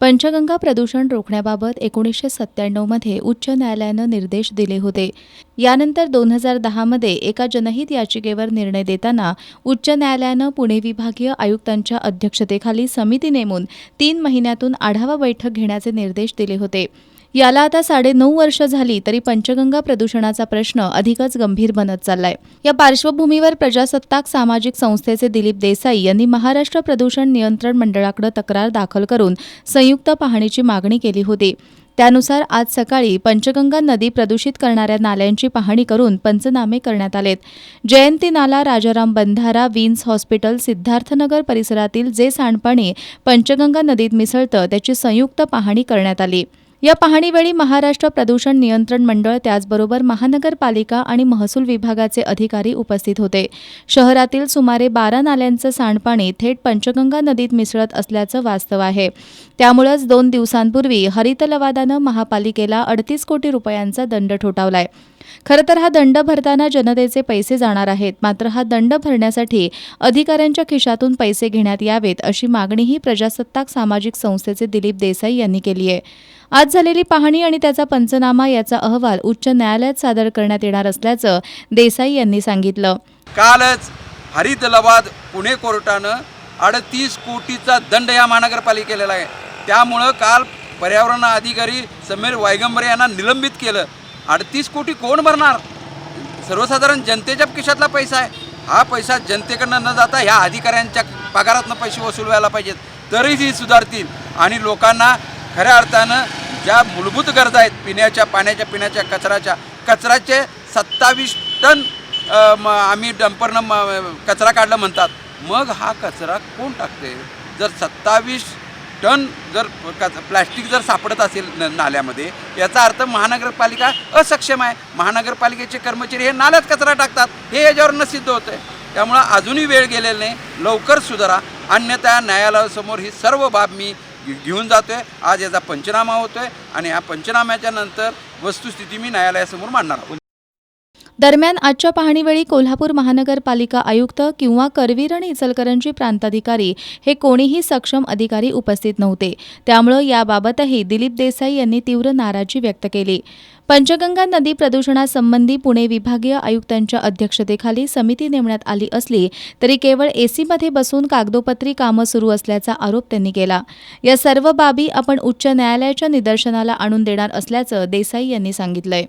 पंचगंगा प्रदूषण रोखण्याबाबत 1997 मध्ये उच्च न्यायालयानं निर्देश दिले होते. यानंतर 2010 मध्ये एका जनहित याचिकेवर निर्णय देताना उच्च न्यायालयानं पुणे विभागीय आयुक्तांच्या अध्यक्षतेखाली समिती नेमून 3 महिन्यातून आढावा बैठक घेण्याचे निर्देश दिले होते. याला आता 9.5 वर्ष झाली तरी पंचगंगा प्रदूषणाचा प्रश्न अधिकच गंभीर बनत चाललाय. या पार्श्वभूमीवर प्रजासत्ताक सामाजिक संस्थेचे दिलीप देसाई यांनी महाराष्ट्र प्रदूषण नियंत्रण मंडळाकडे तक्रार दाखल करून संयुक्त पाहणीची मागणी केली होती. त्यानुसार आज सकाळी पंचगंगा नदी प्रदूषित करणाऱ्या नाल्यांची पाहणी करून पंचनामे करण्यात आलेत. जयंती नाला, राजाराम बंधारा, विन्स हॉस्पिटल, सिद्धार्थनगर परिसरातील जे सांडपाणी पंचगंगा नदीत मिसळतं त्याची संयुक्त पाहणी करण्यात आली. या पाहणीवेळी महाराष्ट्र प्रदूषण नियंत्रण मंडळ त्याचबरोबर महानगरपालिका आणि महसूल विभागाचे अधिकारी उपस्थित होते. शहरातील सुमारे 12 नाल्यांचं सांडपाणी थेट पंचगंगा नदीत मिसळत असल्याचं वास्तव आहे. त्यामुळेच 2 दिवसांपूर्वी हरित लवादानं महापालिकेला 38 कोटी रुपयांचा दंड ठोठावलाय. खरं तर हा दंड भरताना जनतेचे पैसे जाणार आहेत, मात्र हा दंड भरण्यासाठी अधिकाऱ्यांच्या खिशातून पैसे घेण्यात यावेत अशी मागणीही प्रजासत्ताक सामाजिक संस्थेचे दिलीप देसाई यांनी केली आहे. आज झालेली पाहणी आणि त्याचा पंचनामा याचा अहवाल उच्च न्यायालयात सादर करण्यात येणार असल्याचं देसाई यांनी सांगितलं. कालच हरित लवाद पुणे कोर्टानं 38 कोटीचा दंड या महानगरपालिकेला आहे. त्यामुळं काल पर्यावरण अधिकारी समीर वायगंबरे यांना निलंबित केलं. 38 कोटी कोण भरणार? सर्वसाधारण जनतेच्या खिशातला पैसा आहे. हा पैसा जनतेकडनं न जाता ह्या अधिकाऱ्यांच्या पगारातनं पैसे वसूल व्हायला पाहिजेत, तरीही सुधारतील आणि लोकांना खऱ्या अर्थानं ज्या मूलभूत गरजा आहेत, पिण्याच्या पाण्याच्या, पिण्याच्या कचऱ्याचे 27 टन आम्ही डंपरनं कचरा काढला म्हणतात. मग हा कचरा कोण टाकते? जर 27 टन जर प्लॅस्टिक जर सापडत असेल नाल्यामध्ये, याचा अर्थ महानगरपालिका असक्षम आहे. महानगरपालिकेचे कर्मचारी हे नाल्यात कचरा टाकतात, हे याच्यावरनं सिद्ध होतं आहे. त्यामुळं अजूनही वेळ गेलेला नाही, लवकर सुधारा, अन्यथा न्यायालयासमोर ही सर्व बाब मी घेऊन जातोय. आज याचा पंचनामा होतोय आणि या पंचनाम्याच्या नंतर वस्तुस्थिती मी न्यायालयासमोर मांडणार आहोत. दरम्यान आजच्या पाहणीवेळी कोल्हापूर महानगरपालिका आयुक्त किंवा करवीर आणि इचलकरंजी प्रांताधिकारी हे कोणीही सक्षम अधिकारी उपस्थित नव्हते. त्यामुळे याबाबतही दिलीप देसाई यांनी तीव्र नाराजी व्यक्त केली. पंचगंगा नदी प्रदूषणासंबंधी पुणे विभागीय आयुक्तांच्या अध्यक्षतेखाली समिती नेमण्यात आली असली तरी केवळ एसीमध्ये बसून कागदोपत्री कामं सुरू असल्याचा आरोप त्यांनी केला. या सर्व बाबी आपण उच्च न्यायालयाच्या निदर्शनाला आणून देणार असल्याचं देसाई यांनी सांगितलंय.